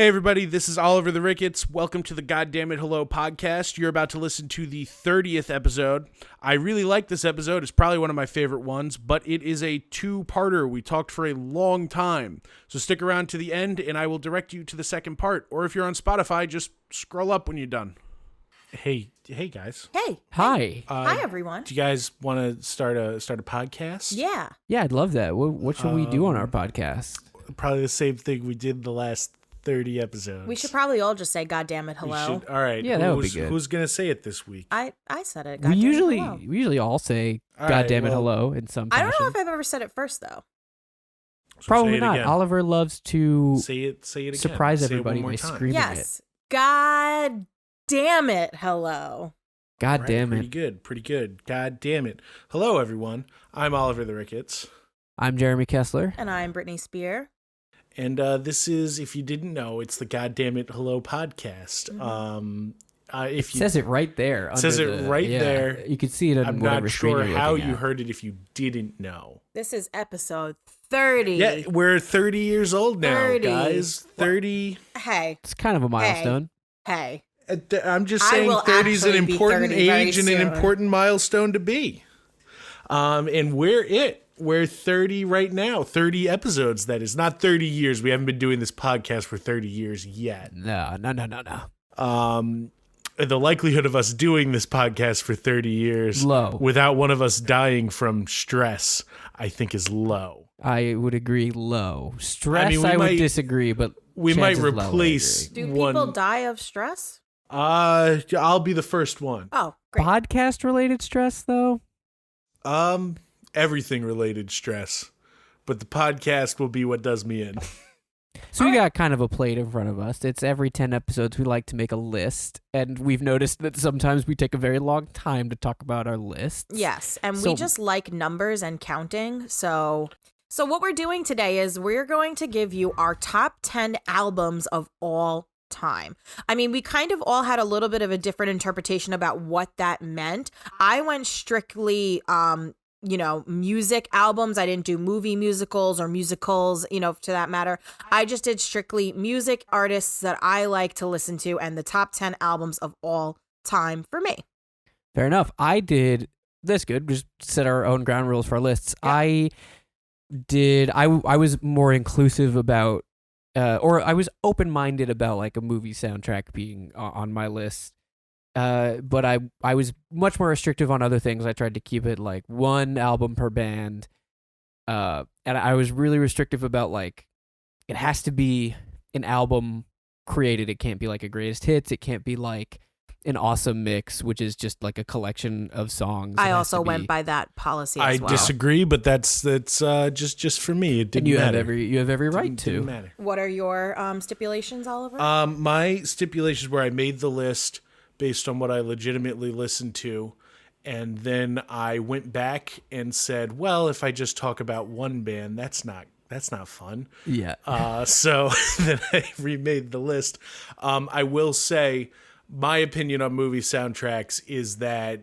Hey everybody, this is Oliver the Ricketts. Welcome to the Goddamnit Hello podcast. You're about to listen to the 30th episode. I really like this episode. It's probably one of my favorite ones, but it is a two-parter. We talked for a long time. So stick around to the end and I will direct you to the second part. Or if you're on Spotify, just scroll up when you're done. Hey guys. Hey. Hi. Hi everyone. Do you guys want to start a podcast? Yeah. Yeah, I'd love that. What should we do on our podcast? Probably the same thing we did the last 30 episodes. We should probably all just say "God damn it, hello." All right. Yeah, that would be good. Who's gonna say it this week? I said it. We usually all say All "God right, damn it, well, hello" in some I fashion. don't know if I've ever said it first though. So Probably say it not. again. Oliver loves to Say it again. surprise Say it everybody one more by time. screaming Yes. God damn it, hello. God Right, damn pretty it. Pretty good. God damn it. Hello, everyone. I'm Oliver the Ricketts. I'm Jeremy Kessler. And I'm Brittany Spear. And this is, if you didn't know, it's the God damn it, hello podcast. It says it right there. It says it right there. You can see it on I'm whatever not screen sure you're how looking you at. heard it if you didn't know. This is episode 30. Yeah, we're 30 years old now, 30. guys. 30. Hey. It's kind of a milestone. Hey. I'm just I saying will 30 is an actually be important 30 very age and an soon. important milestone to be. And we're 30 right now. 30 episodes, that is. Not 30 years. We haven't been doing this podcast for 30 years yet. No. The likelihood of us doing this podcast for 30 years Low. without one of us dying from stress, I think is low. I would agree low. Stress, we I would might- distress, but We might chances low, I replace agree. Do one. people die of stress? I'll be the first one. Oh, great. Podcast-related stress, though? Everything related stress, but the podcast will be what does me in. So we got kind of a plate in front of us. It's every 10 episodes we like to make a list, and we've noticed that sometimes we take a very long time to talk about our lists. Yes, and So- we just like numbers and counting. So what we're doing today is we're going to give you our top 10 albums of all time. I mean, we kind of all had a little bit of a different interpretation about what that meant. I went strictly music albums. I didn't do movie musicals or musicals, to that matter. I just did strictly music artists that I like to listen to and the top 10 albums of all time for me. Fair enough. I did this good. Just set our own ground rules for our lists. Yeah. I was more inclusive about, or I was open-minded about like a movie soundtrack being on my list. But I was much more restrictive on other things. I tried to keep it like one album per band. And I was really restrictive about like, it has to be an album created. It can't be like a greatest hits. It can't be like an awesome mix, which is just like a collection of songs. I also went by that policy I as well. disagree, but that's just for me. It didn't And you matter. have every right Didn't to. matter. What are your stipulations, Oliver? My stipulations were I made the list based on what I legitimately listened to, and then I went back and said, well, if I just talk about one band, that's not fun. Yeah. So then I remade the list. I will say my opinion on movie soundtracks is that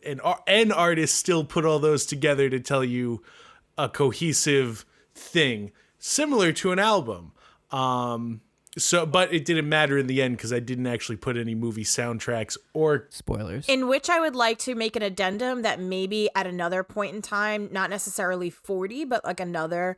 an artist still put all those together to tell you a cohesive thing, similar to an album. But it didn't matter in the end because I didn't actually put any movie soundtracks or Spoilers. In which I would like to make an addendum that maybe at another point in time, not necessarily 40, but like another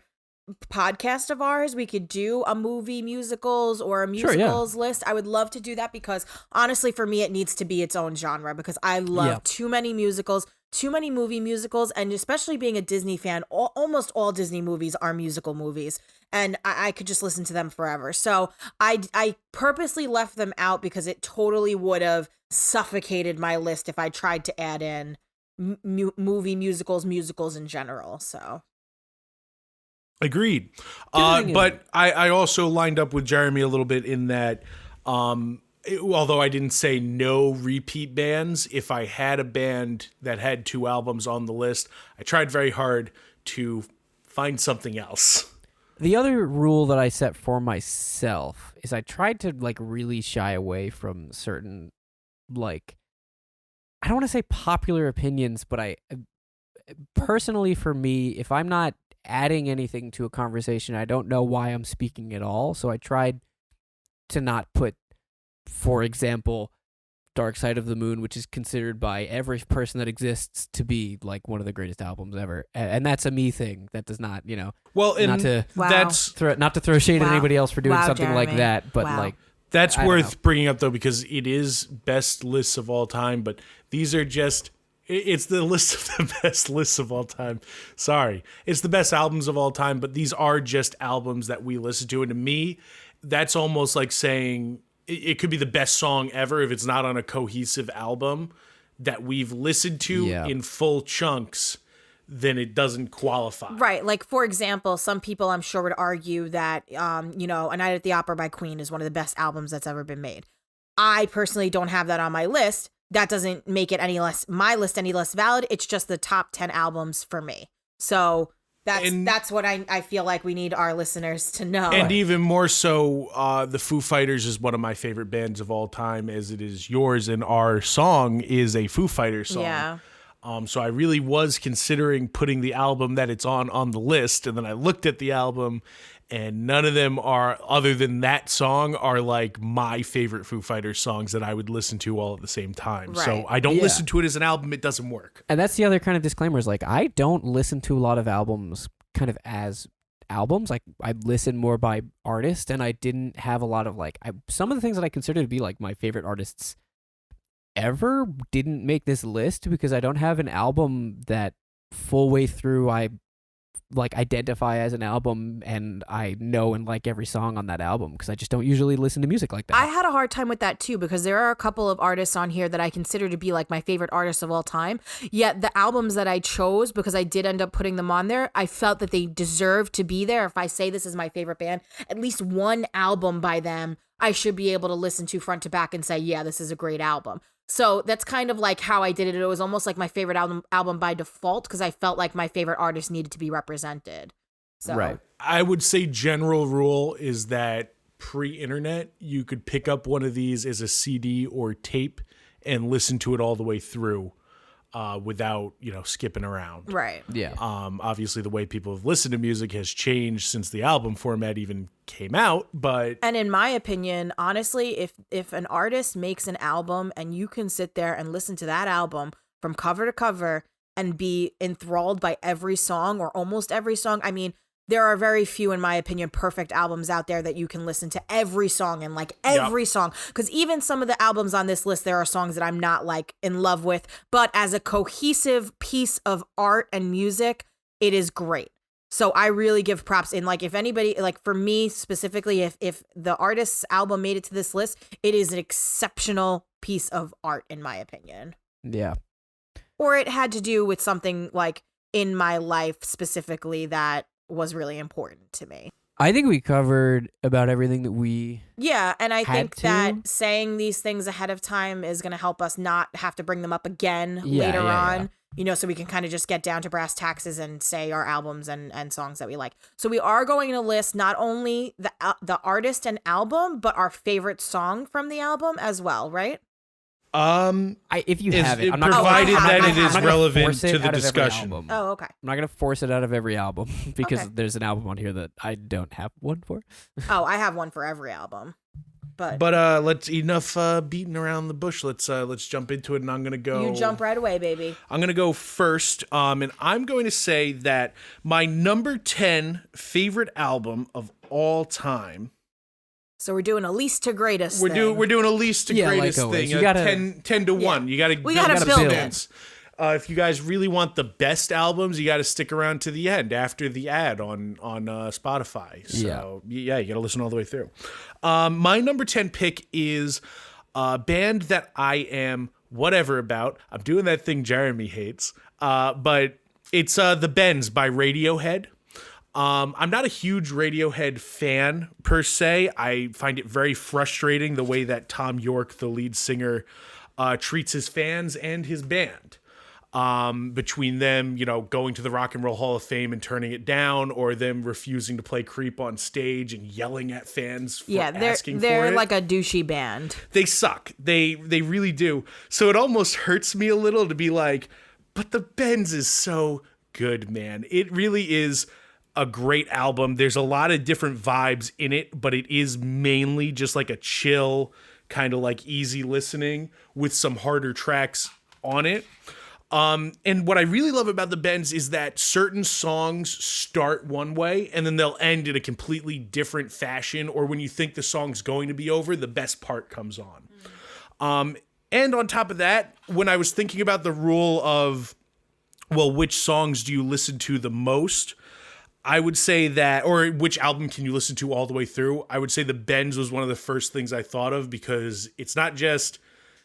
podcast of ours, we could do a movie musicals or a musicals list. I would love to do that because honestly, for me, it needs to be its own genre because I love too many musicals, too many movie musicals, and especially being a Disney fan, almost all Disney movies are musical movies. And I could just listen to them forever. So I purposely left them out because it totally would have suffocated my list if I tried to add in movie musicals in general. So agreed. But I also lined up with Jeremy a little bit in that although I didn't say no repeat bands, if I had a band that had 2 albums on the list, I tried very hard to find something else. The other rule that I set for myself is I tried to like really shy away from certain like, I don't want to say popular opinions, but I personally, for me, if I'm not adding anything to a conversation, I don't know why I'm speaking at all. So I tried to not put, for example, Dark Side of the Moon, which is considered by every person that exists to be like one of the greatest albums ever, and that's a me thing. That does not, well, and not to that's not to throw shade at anybody else for doing something Jeremy. like that, but like that's worth bringing up though, because it is best lists of all time, but these are just. It's the list of the best lists of all time. Sorry. It's the best albums of all time, but these are just albums that we listen to. And to me, that's almost like saying it could be the best song ever if it's not on a cohesive album that we've listened to in full chunks, then it doesn't qualify. Right. Like, for example, some people I'm sure would argue that, A Night at the Opera by Queen is one of the best albums that's ever been made. I personally don't have that on my list. That doesn't make it my list any less valid. It's just the top 10 albums for me. So that's what I feel like we need our listeners to know. And even more so, the Foo Fighters is one of my favorite bands of all time, as it is yours, and our song is a Foo Fighters song. Yeah. So I really was considering putting the album that it's on the list, and then I looked at the album, and none of them are, other than that song, are like my favorite Foo Fighters songs that I would listen to all at the same time. Right. So I don't listen to it as an album. It doesn't work. And that's the other kind of disclaimer is like, I don't listen to a lot of albums kind of as albums. Like, I listen more by artist, and I didn't have a lot of like, some of the things that I consider to be like my favorite artists ever didn't make this list because I don't have an album that full way through I like identify as an album and I know and like every song on that album because I just don't usually listen to music like that. I had a hard time with that too because there are a couple of artists on here that I consider to be like my favorite artists of all time. Yet the albums that I chose, because I did end up putting them on there, I felt that they deserved to be there. If I say this is my favorite band, at least one album by them I should be able to listen to front to back and say, yeah, this is a great album. So that's kind of like how I did it. It was almost like my favorite album by default because I felt like my favorite artist needed to be represented. So. Right. I would say general rule is that pre-internet, you could pick up one of these as a CD or tape and listen to it all the way through without, skipping around. Right. Yeah. Obviously, the way people have listened to music has changed since the album format even came out, but... And in my opinion, honestly, if an artist makes an album and you can sit there and listen to that album from cover to cover and be enthralled by every song or almost every song, I mean, there are very few, in my opinion, perfect albums out there that you can listen to every song and like every song. Because even some of the albums on this list, there are songs that I'm not like in love with, but as a cohesive piece of art and music, it is great. So I really give props in like if anybody, like for me specifically, if the artist's album made it to this list, it is an exceptional piece of art in my opinion. Yeah. Or it had to do with something like in my life specifically that was really important to me. I think we covered about everything that we and I think to. that saying these things ahead of time is going to help us not have to bring them up again later on. So we can kind of just get down to brass taxes and say our albums and songs that we like. So we are going to list not only the artist and album, but our favorite song from the album as well, right? If you have it, I'm not provided that it is relevant force it to the out of every discussion. album. Oh, okay. I'm not gonna force it out of every album because Okay. there's an album on here that I don't have one for. Oh, I have one for every album. But let's enough beating around the bush. Let's jump into it, and I'm gonna go. you jump right away, baby. I'm gonna go first, and I'm going to say that my number 10 favorite album of all time. So we're doing a least to greatest. We're doing a least to greatest like always. thing. You gotta- 10 to 1. You gotta build it. If you guys really want the best albums, you got to stick around to the end after the ad on Spotify. So you got to listen all the way through. My number 10 pick is a band that I am whatever about. I'm doing that thing Jeremy hates, but it's The Bends by Radiohead. I'm not a huge Radiohead fan per se. I find it very frustrating the way that Tom York, the lead singer, treats his fans and his band. Between them, going to the Rock and Roll Hall of Fame and turning it down, or them refusing to play Creep on stage and yelling at fans for asking for it. They're like a douchey band. They suck. They really do. So it almost hurts me a little to be like, but The Bends is so good, man. It really is a great album. There's a lot of different vibes in it, but it is mainly just like a chill, kind of like easy listening with some harder tracks on it. And what I really love about the Bends is that certain songs start one way and then they'll end in a completely different fashion, or when you think the song's going to be over, the best part comes on. And on top of that, when I was thinking about the rule of, well, which songs do you listen to the most? I would say that, or which album can you listen to all the way through? I would say the Bends was one of the first things I thought of, because it's not just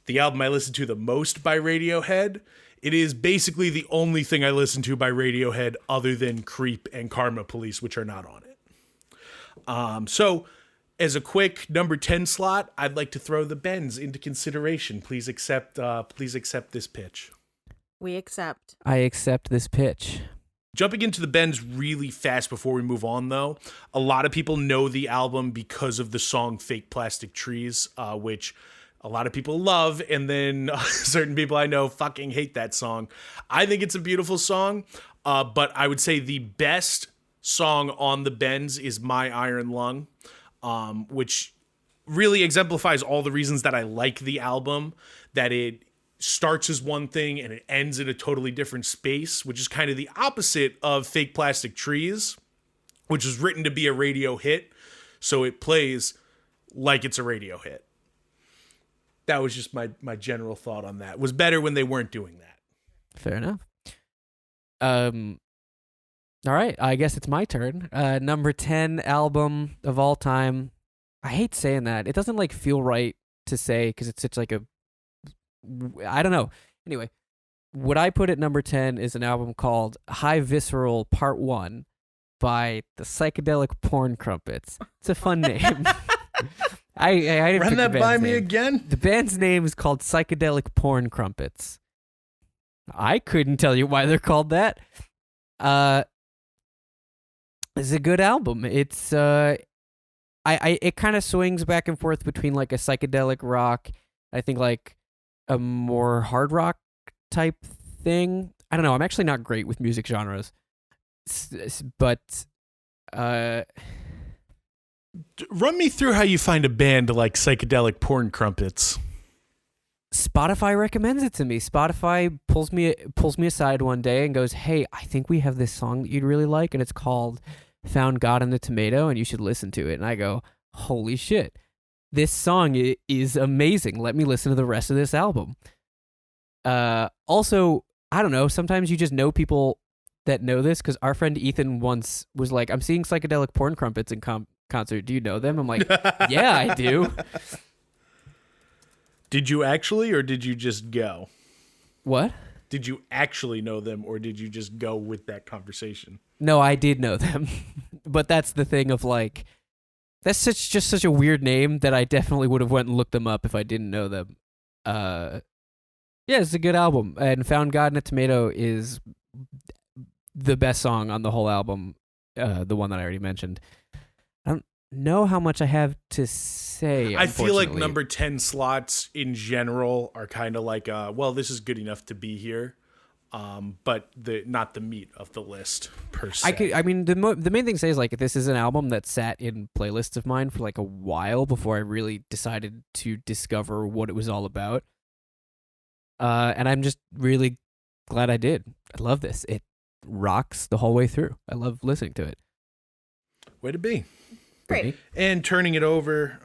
the album I listen to the most by Radiohead. It is basically the only thing I listen to by Radiohead other than Creep and Karma Police, which are not on it. So as a quick number 10 slot, I'd like to throw the Bends into consideration. Please accept this pitch. We accept. I accept this pitch. Jumping into the Bends really fast before we move on, though, a lot of people know the album because of the song Fake Plastic Trees, which a lot of people love, and then certain people I know fucking hate that song. I think it's a beautiful song, but I would say the best song on the Bends is My Iron Lung, which really exemplifies all the reasons that I like the album, that it starts as one thing and it ends in a totally different space, which is kind of the opposite of Fake Plastic Trees, which was written to be a radio hit, so it plays like it's a radio hit. That was just my general thought on that. It was better when they weren't doing that. Fair enough. All right, I guess it's my turn. Number 10 album of all time. I hate saying that. It doesn't like feel right to say because it's such like a, I don't know. Anyway, what I put at number 10 is an album called High Visceral Part 1 by the Psychedelic Porn Crumpets. It's a fun name. I didn't run pick that the by band's me name. again. The band's name is called Psychedelic Porn Crumpets. I couldn't tell you why they're called that. It's a good album. It's it kind of swings back and forth between like a psychedelic rock, I think like a more hard rock type thing. I don't know. I'm actually not great with music genres, but run me through how you find a band like Psychedelic Porn Crumpets. Spotify recommends it to me. Spotify pulls me aside one day and goes, "Hey, I think we have this song that you'd really like, and it's called Found God in the Tomato, and you should listen to it." And I go, "Holy shit, this song is amazing. Let me listen to the rest of this album." Also, I don't know. Sometimes you just know people that know this, because our friend Ethan once was like, "I'm seeing Psychedelic Porn Crumpets in concert. Do you know them?" I'm like, "Yeah, I do." Did you actually, or did you just go? What? Did you actually know them, or did you just go with that conversation? No, I did know them. But that's the thing of like, that's such a weird name that I definitely would have went and looked them up if I didn't know them. Yeah, it's a good album. And Found God in a Tomato is the best song on the whole album, the one that I already mentioned. I don't know how much I have to say. I feel like number 10 slots in general are kind of like, well, this is good enough to be here, but not the meat of the list per se. The main thing to say is like, this is an album that sat in playlists of mine for like a while before I really decided to discover what it was all about. And I'm just really glad I did. I love this. It rocks the whole way through. I love listening to it. Way to be. Great. And turning it over,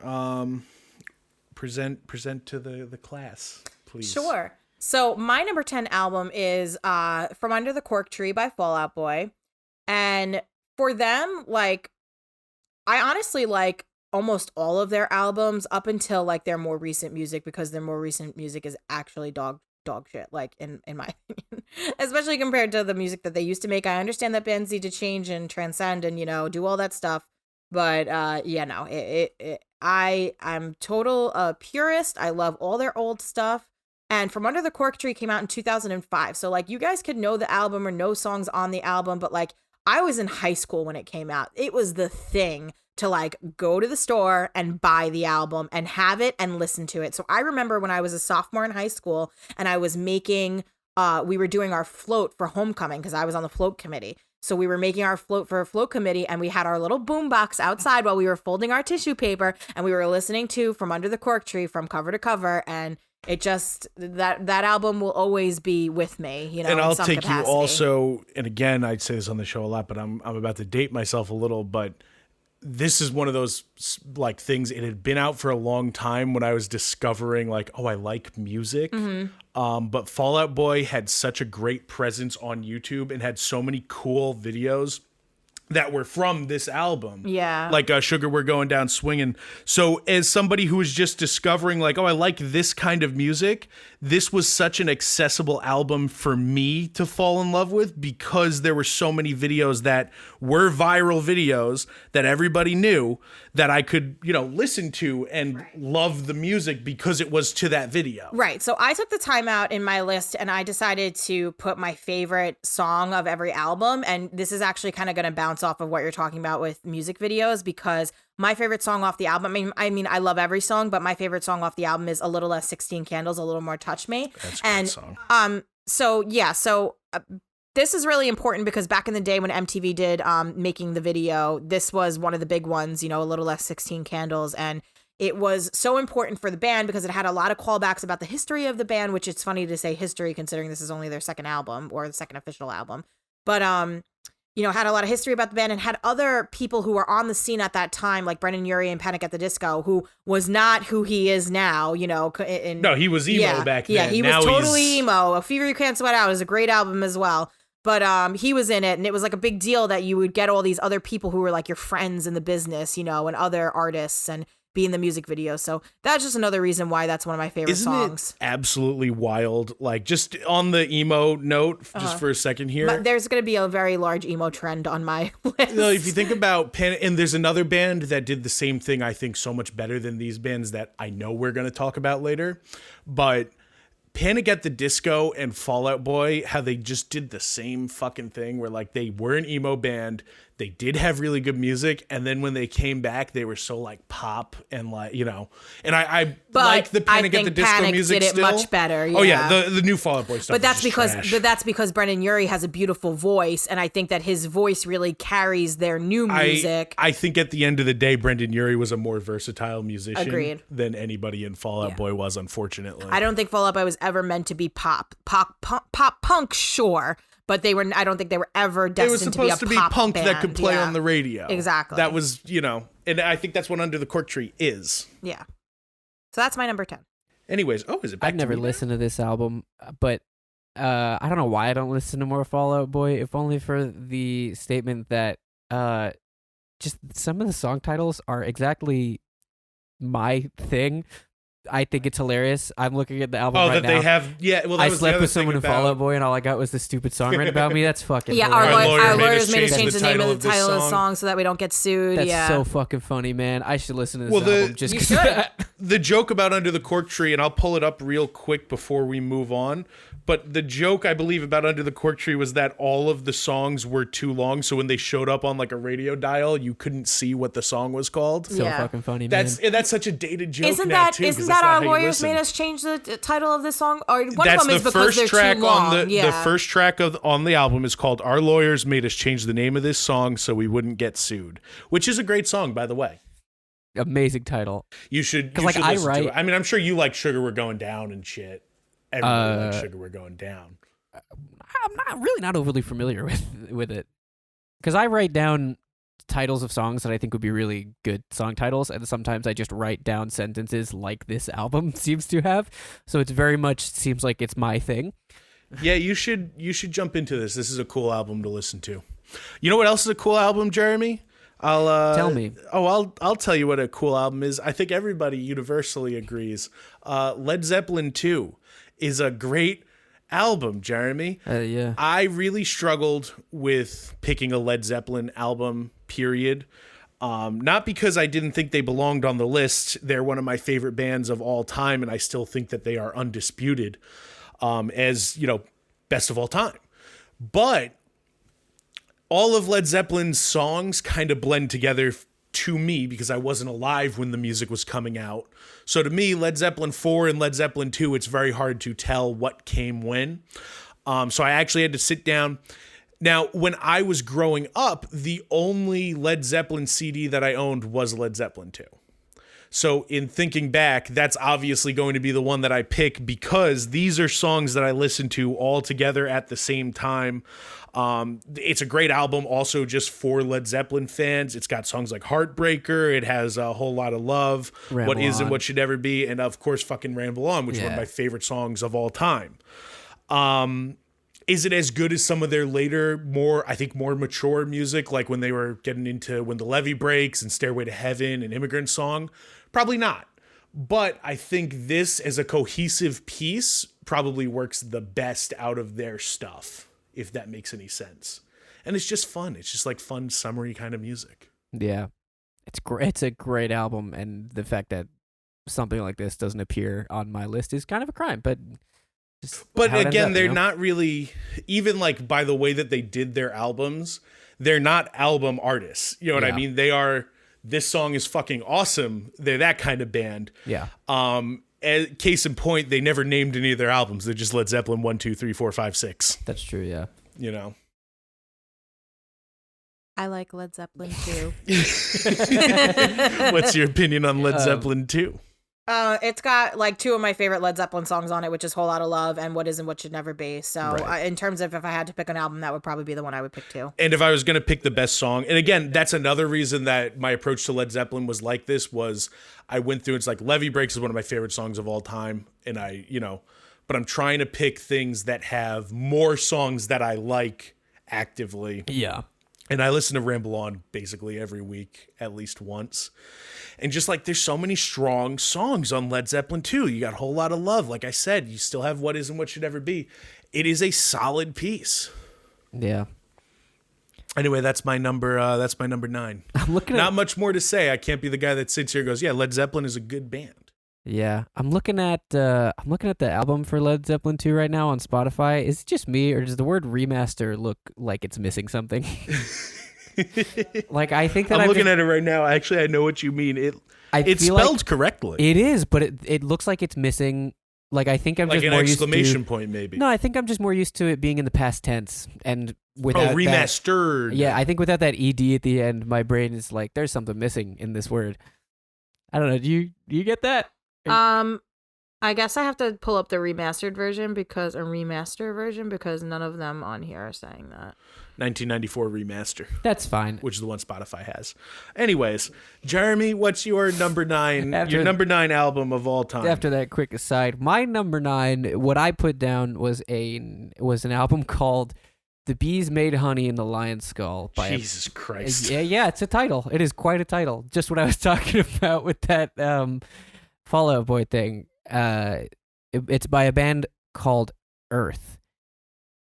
present to the class, please. Sure. So my number 10 album is From Under the Cork Tree by Fall Out Boy. And for them, like, I honestly like almost all of their albums up until like their more recent music, because their more recent music is actually dog shit, like in my opinion, especially compared to the music that they used to make. I understand that bands need to change and transcend and, do all that stuff. But I'm total purist. I love all their old stuff. And From Under the Cork Tree came out in 2005. So like, you guys could know the album or know songs on the album, but like, I was in high school when it came out. It was the thing to like go to the store and buy the album and have it and listen to it. So I remember when I was a sophomore in high school and I was making we were doing our float for homecoming, because I was on the float committee. So we were making our float for a float committee, and we had our little boom box outside while we were folding our tissue paper, and we were listening to From Under the Cork Tree from cover to cover, and it just that album will always be with me, you know. And I'll in some take capacity. you also, and again, I'd say this on the show a lot, but I'm about to date myself a little, but this is one of those like things. It had been out for a long time when I was discovering like, oh, I like music. But Fall Out Boy had such a great presence on YouTube and had so many cool videos that were from this album. Yeah. Like Sugar We're Going Down Swinging. So as somebody who was just discovering like, oh, I like this kind of music, this was such an accessible album for me to fall in love with because there were so many videos that were viral videos that everybody knew that I could, you know, listen to and love the music because it was to that video. Right. So I took the time out in my list and I decided to put my favorite song of every album. And this is actually kind of going to bounce off of what you're talking about with music videos, because my favorite song off the album, I mean, I love every song, but my favorite song off the album is A Little Less 16 Candles, A Little More Touch Me. That's a great song. This is really important because back in the day when MTV did making the video, this was one of the big ones, you know, A Little Less 16 Candles. And it was so important for the band because it had a lot of callbacks about the history of the band, which it's funny to say history considering this is only their second album or the second official album. But, you know, had a lot of history about the band and had other people who were on the scene at that time, like Brendan Urie and Panic at the Disco, who was not who he is now, you know. No, he was emo back then. Yeah, he was totally emo. A Fever You Can't Sweat Out is a great album as well. But he was in it, and it was like a big deal that you would get all these other people who were like your friends in the business, you know, and other artists and be in the music video. So that's just another reason why that's one of my favorite songs. It absolutely wild? Like, just on the emo note, just for a second here. There's going to be a very large emo trend on my list. No, if you think about and there's another band that did the same thing, I think so much better than these bands that I know we're going to talk about later. But Panic at the Disco and Fall Out Boy, how they just did the same fucking thing where like they were an emo band. They did have really good music, and then when they came back, they were so like pop and like, you know. And I like the Panic at the Disco Panic music did it still. much better. Yeah. Oh yeah, the new Fall Out Boy stuff. But that's because Brendan Urie has a beautiful voice, and I think that his voice really carries their new music. I think at the end of the day, Brendan Urie was a more versatile musician Agreed. than anybody in Fall Out Boy was, unfortunately. I don't think Fall Out Boy was ever meant to be pop punk, sure. But I don't think they were ever destined to be a pop band. It was supposed to be punk that could play on the radio. Exactly. That was, you know, and I think that's what Under the Cork Tree is. Yeah. So that's my number 10. Anyways, is it back I've never listened to this album, but I don't know why I don't listen to more Fall Out Boy, if only for the statement that just some of the song titles are exactly my thing. I think it's hilarious. I'm looking at the album right now. They have, yeah. Well, that I was slept the with other someone in thing Fall Out Boy, and all I got was the stupid song written about me. That's fucking hilarious. hilarious. Our lawyers made us change the name of the title of the song so that we don't get sued. That's so fucking funny, man. I should listen to this album just because. You should. The joke about Under the Cork Tree, and I'll pull it up real quick before we move on. But the joke, I believe, about Under the Cork Tree was that all of the songs were too long. So when they showed up on like a radio dial, you couldn't see what the song was called. So fucking funny, man. That's such a dated joke. Isn't that our lawyers made us change the title of this song? Or one that's of them is the because first they're track too long. The first track on the album is called "Our Lawyers Made Us Change the Name of This Song So We Wouldn't Get Sued," which is a great song, by the way. Amazing title. You should like listen I to write. it. I mean, I'm sure you like "Sugar We're Going Down" and shit. Everybody likes "Sugar We're Going Down." I'm not overly familiar with it, because I write down titles of songs that I think would be really good song titles, and sometimes I just write down sentences like this album seems to have. So it's very much seems like it's my thing. Yeah, you should jump into this. This is a cool album to listen to. You know what else is a cool album, Jeremy? Tell me. I'll tell you what a cool album is. I think everybody universally agrees. Led Zeppelin II is a great album, Jeremy. Yeah. I really struggled with picking a Led Zeppelin album, period. Not because I didn't think they belonged on the list. They're one of my favorite bands of all time, and I still think that they are undisputed as, you know, best of all time. But all of Led Zeppelin's songs kind of blend together to me because I wasn't alive when the music was coming out. So to me, Led Zeppelin IV and Led Zeppelin II, it's very hard to tell what came when. So I actually had to sit down Now, when I was growing up, the only Led Zeppelin CD that I owned was Led Zeppelin II. So in thinking back, that's obviously going to be the one that I pick because these are songs that I listen to all together at the same time. It's a great album also just for Led Zeppelin fans. It's got songs like Heartbreaker. It has A Whole Lot of Love, Ramble What Is and On. What Should Never Be, and of course fucking Ramble On, which is one of my favorite songs of all time. Is it as good as some of their later, more mature music, like when they were getting into When the Levee Breaks and Stairway to Heaven and Immigrant Song? Probably not. But I think this, as a cohesive piece, probably works the best out of their stuff, if that makes any sense. And it's just fun. It's just like fun, summery kind of music. Yeah. It's great. It's a great album, and the fact that something like this doesn't appear on my list is kind of a crime, but again, they're not really, even like by the way that they did their albums, they're not album artists. You know what I mean? They are, this song is fucking awesome. They're that kind of band. Yeah. Case in point, they never named any of their albums. They're just Led Zeppelin 1, 2, 3, 4, 5, 6. That's true, yeah. You know? I like Led Zeppelin too. What's your opinion on Led Zeppelin 2? It's got like two of my favorite Led Zeppelin songs on it, which is Whole Lot of Love and What Is and What Should Never Be. So in terms of if I had to pick an album, that would probably be the one I would pick too. And if I was going to pick the best song, and again, that's another reason that my approach to Led Zeppelin was like this, was I went through, it's like Levee Breaks is one of my favorite songs of all time. And but I'm trying to pick things that have more songs that I like actively. Yeah. And I listen to Ramble On basically every week, at least once. And just like, there's so many strong songs on Led Zeppelin 2. You got A Whole Lot of Love. Like I said, you still have What Is and What Should Never Be. It is a solid piece. Yeah. Anyway, that's my number 9. I'm looking Not much more to say. I can't be the guy that sits here and goes, yeah, Led Zeppelin is a good band. Yeah. I'm looking at the album for Led Zeppelin 2 right now on Spotify. Is it just me, or does the word remaster look like it's missing something? Like, I think that I'm looking at it right now. Actually, I know what you mean. It's spelled correctly. It is, but it looks like it's missing. Like, I think I'm like just an more exclamation used to, point, maybe. No, I think I'm just more used to it being in the past tense, and without remastered. Yeah, I think without that ed at the end, my brain is like, there's something missing in this word. I don't know. Do you get that? I guess I have to pull up the remaster version because none of them on here are saying that. 1994 remaster. That's fine. Which is the one Spotify has. Anyways, Jeremy, what's your number 9? Your number 9 album of all time. After that quick aside, my number 9, what I put down was an album called "The Bees Made Honey in the Lion's Skull" by Jesus Christ. Yeah, it's a title. It is quite a title. Just what I was talking about with that Fall Out Boy thing. It's by a band called Earth.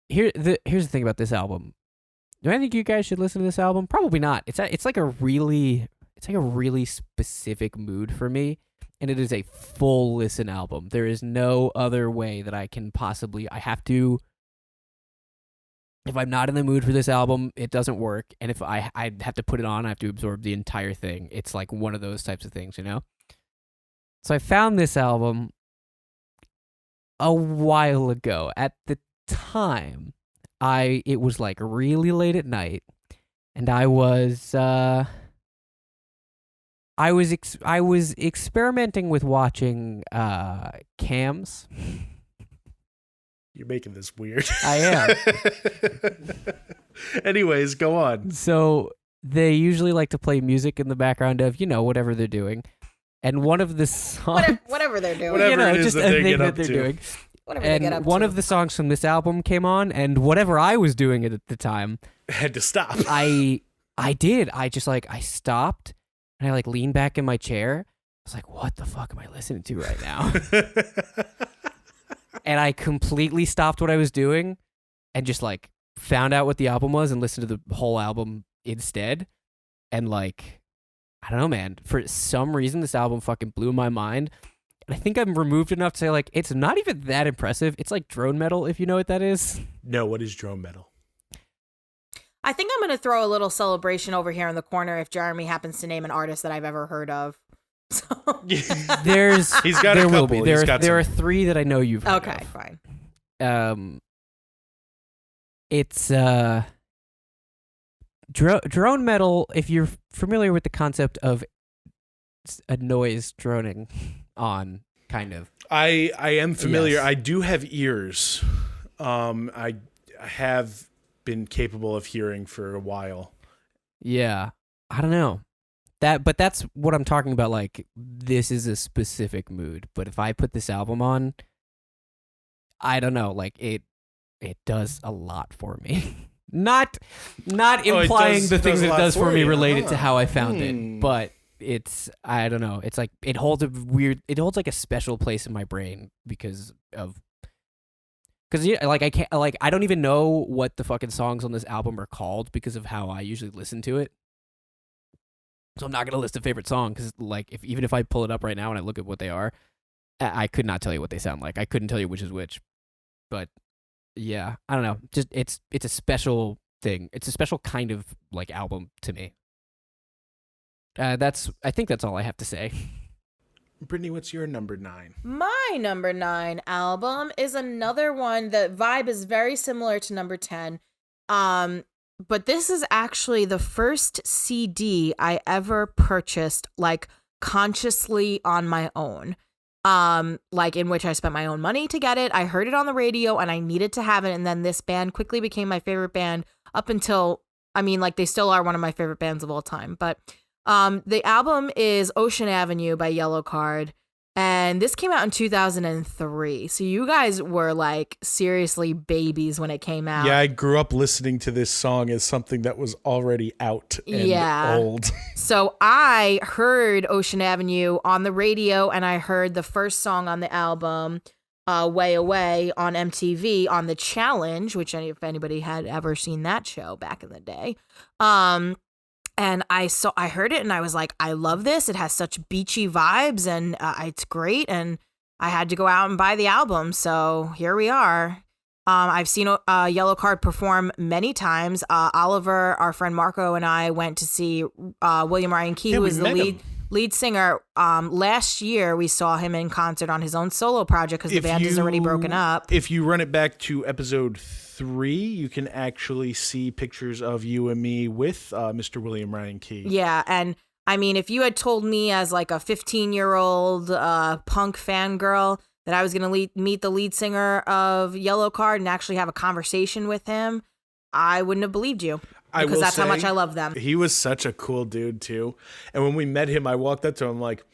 Here's the thing about this album. Do I think you guys should listen to this album? Probably not. It's like a really specific mood for me, and it is a full listen album. There is no other way that I can possibly. I have to. If I'm not in the mood for this album, it doesn't work. And if I have to put it on, I have to absorb the entire thing. It's like one of those types of things, you know? So I found this album a while ago. At the time, it was like really late at night, and I was experimenting with watching cams. You're making this weird. I am. Anyways, go on. So they usually like to play music in the background of, whatever they're doing. And one of the songs... Whatever they're doing. Whatever it is just that a they thing get that up they're to. doing. Whatever they get up And one to. of the songs from this album came on, and whatever I was doing at the time... Had to stop. I did. I stopped, and I leaned back in my chair. I was like, what the fuck am I listening to right now? And I completely stopped what I was doing and just found out what the album was and listened to the whole album instead. And I don't know, man. For some reason, this album fucking blew my mind. And I think I'm removed enough to say it's not even that impressive. It's like drone metal, if you know what that is. No, what is drone metal? I think I'm going to throw a little celebration over here in the corner if Jeremy happens to name an artist that I've ever heard of. So. He's got there a couple. will be. There are 3 that I know you've heard Okay, of. fine. It's drone metal, if you're familiar with the concept of a noise droning on, kind of. I am familiar. Yes. I do have ears. I have been capable of hearing for a while. Yeah. I don't know. But that's what I'm talking about. Like, this is a specific mood. But if I put this album on, I don't know. Like, it does a lot for me. Not implying the things it does for me related to how I found it, but it's, I don't know. It's like it holds like a special place in my brain because like I can't, like, I don't even know what the fucking songs on this album are called because of how I usually listen to it. So I'm not gonna list a favorite song because, like, even if I pull it up right now and I look at what they are, I could not tell you what they sound like. I couldn't tell you which is which. But yeah, I don't know. Just it's a special thing. It's a special kind of, like, album to me. I think that's all I have to say. Brittany, what's your number 9? My number 9 album is another one. The vibe is very similar to number 10. But this is actually the first CD I ever purchased, like, consciously on my own. Like, in which I spent my own money to get it. I heard it on the radio and I needed to have it. And then this band quickly became my favorite band up until, I mean, like, they still are one of my favorite bands of all time. But the album is Ocean Avenue by Yellowcard. And this came out in 2003. So you guys were, like, seriously babies when it came out. Yeah, I grew up listening to this song as something that was already out and old. So I heard Ocean Avenue on the radio, and I heard the first song on the album, Way Away, on MTV on The Challenge, which, if anybody had ever seen that show back in the day. And I heard it and I was like, I love this. It has such beachy vibes and it's great. And I had to go out and buy the album. So here we are. I've seen Yellowcard perform many times. Oliver, our friend Marco, and I went to see William Ryan Key, who is the lead singer. Last year, we saw him in concert on his own solo project because the band is already broken up. If you run it back to episode 3, you can actually see pictures of you and me with Mr. William Ryan Key. Yeah, and I mean, if you had told me as, like, a 15-year-old punk fangirl that I was going to meet the lead singer of Yellowcard and actually have a conversation with him, I wouldn't have believed you. Because that's how much I love them. He was such a cool dude, too. And when we met him, I walked up to him like,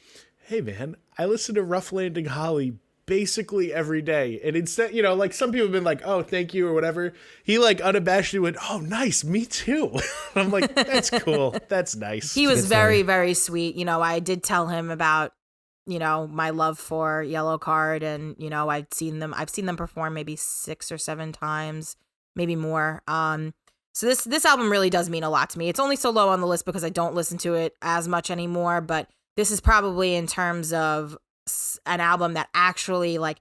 hey, man, I listen to Rough Landing Holly basically every day. And instead, you know, like, some people have been like, oh, thank you or whatever. He, like, unabashedly went, oh, nice, me too. I'm like, that's cool. That's nice. He was very, very sweet. You know, I did tell him about, you know, my love for Yellowcard, and, you know, I've seen them perform maybe 6 or 7 times, maybe more. So this album really does mean a lot to me. It's only so low on the list because I don't listen to it as much anymore, but this is probably, in terms of an album that actually, like,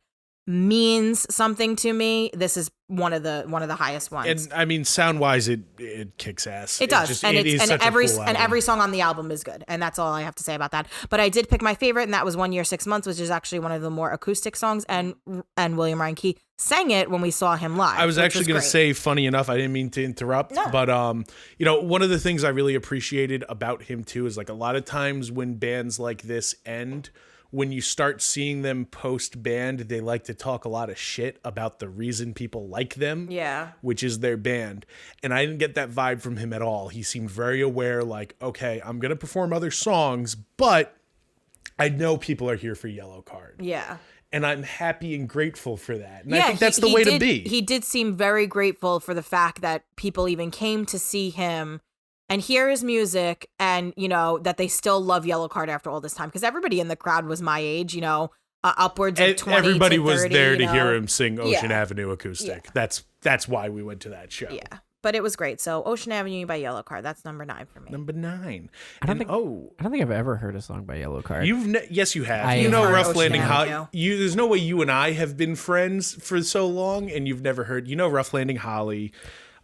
means something to me, this is one of the highest ones. And I mean, sound wise, it kicks ass. It does, and every song on the album is good, and that's all I have to say about that. But I did pick my favorite, and that was 1 Year 6 Months, which is actually one of the more acoustic songs, and William Ryan Key sang it when we saw him live. I was actually going to say, funny enough, I didn't mean to interrupt, but you know, one of the things I really appreciated about him too is, like, a lot of times when bands like this end, when you start seeing them post band, they like to talk a lot of shit about the reason people like them, which is their band. And I didn't get that vibe from him at all. He seemed very aware, like, okay, I'm going to perform other songs, but I know people are here for Yellowcard. Yeah. And I'm happy and grateful for that. And I think that's the way to be. He did seem very grateful for the fact that people even came to see him and hear his music, and, you know, that they still love Yellowcard after all this time. Because everybody in the crowd was my age, you know, upwards of 20 everybody to 30, was there to know? hear him sing Ocean Avenue acoustic. Yeah. That's why we went to that show. Yeah, but it was great. So Ocean Avenue by Yellowcard, that's number 9 for me. Number 9. I don't think I've ever heard a song by Yellowcard. Yes, you have. You know Rough Landing Holly. There's no way you and I have been friends for so long and you've never heard. You know Rough Landing Holly.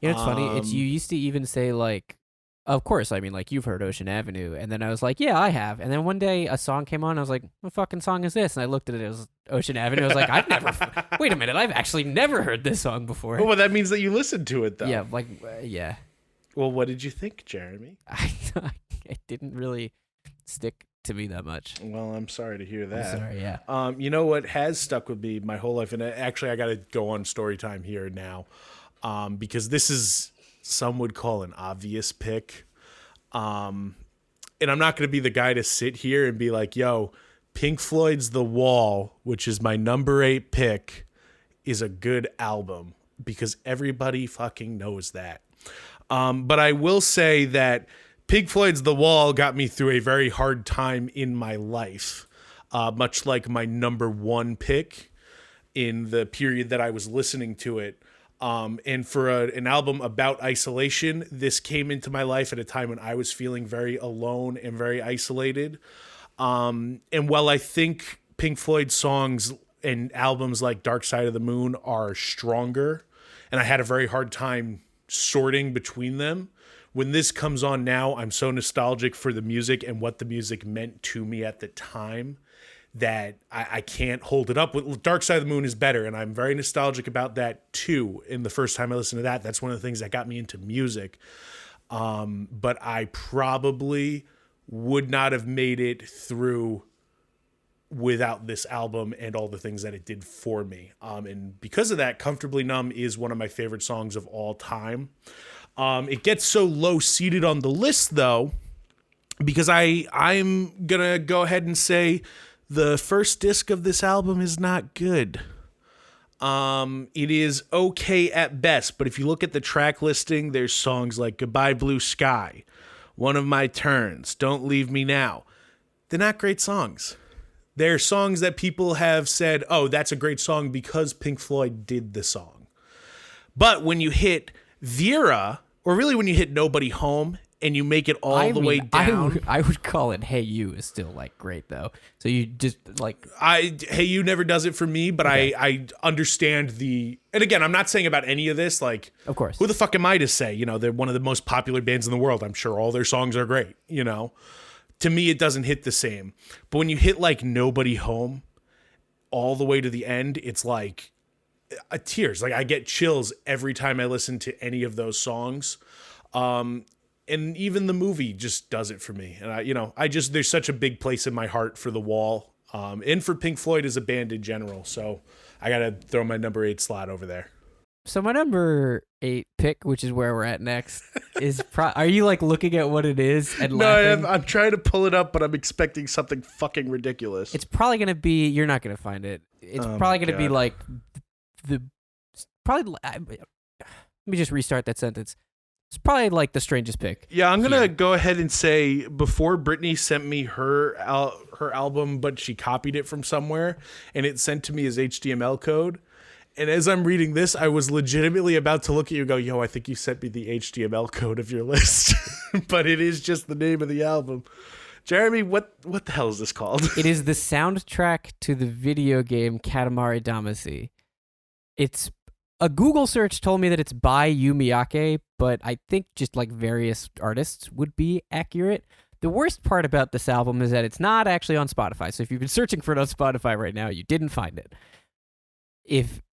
You know, it's funny. You used to even say, like, of course, I mean, like, you've heard Ocean Avenue. And then I was like, yeah, I have. And then one day a song came on. I was like, what fucking song is this? And I looked at it. It was Ocean Avenue. I was like, wait a minute. I've actually never heard this song before. Well, that means that you listened to it, though. Yeah, like, yeah. Well, what did you think, Jeremy? It didn't really stick to me that much. Well, I'm sorry to hear that. I'm sorry, yeah. You know what has stuck with me my whole life, and actually I got to go on story time here now, because this is, some would call an obvious pick. And I'm not going to be the guy to sit here and be like, yo, Pink Floyd's The Wall, which is my number 8 pick, is a good album, because everybody fucking knows that. But I will say that Pink Floyd's The Wall got me through a very hard time in my life, much like my number 1 pick in the period that I was listening to it. And for an album about isolation, this came into my life at a time when I was feeling very alone and very isolated. And while I think Pink Floyd songs and albums like Dark Side of the Moon are stronger, and I had a very hard time sorting between them, when this comes on now, I'm so nostalgic for the music and what the music meant to me at the time that I can't hold it up. With Dark Side of the Moon is better, and I'm very nostalgic about that too. In the first time I listened to that, that's one of the things that got me into music. But I probably would not have made it through without this album and all the things that it did for me. And because of that, Comfortably Numb is one of my favorite songs of all time. It gets so low seated on the list though, because I'm going to go ahead and say the first disc of this album is not good. It is okay at best, but if you look at the track listing, there's songs like Goodbye Blue Sky, One of My Turns, Don't Leave Me Now. They're not great songs. They're songs that people have said, oh, that's a great song because Pink Floyd did the song. But when you hit Vera, or really when you hit Nobody Home, and you make it all the way down. I would call it Hey You is still like great though. So you just like Hey You never does it for me, but okay. I understand the, and again, I'm not saying about any of this, like, of course, who the fuck am I to say, they're one of the most popular bands in the world. I'm sure all their songs are great, To me, it doesn't hit the same. But when you hit like Nobody Home all the way to the end, it's like tears. Like I get chills every time I listen to any of those songs. And even the movie just does it for me. And there's such a big place in my heart for The Wall, and for Pink Floyd as a band in general. So I got to throw my number 8 slot over there. So my number 8 pick, which is where we're at next, is are you like looking at what it is and laughing? No, I'm trying to pull it up, but I'm expecting something fucking ridiculous. It's probably going to be, you're not going to find it. It's probably going to be like let me just restart that sentence. It's probably like the strangest pick. Yeah, I'm going to go ahead and say, before Brittany sent me her album, but she copied it from somewhere, and it sent to me as HTML code. And as I'm reading this, I was legitimately about to look at you and go, yo, I think you sent me the HTML code of your list. But it is just the name of the album. Jeremy, what the hell is this called? It is the soundtrack to the video game Katamari Damacy. It's a Google search told me that it's by Yu Miyake, but I think just like various artists would be accurate. The worst part about this album is that it's not actually on Spotify. So if you've been searching for it on Spotify right now, you didn't find it. If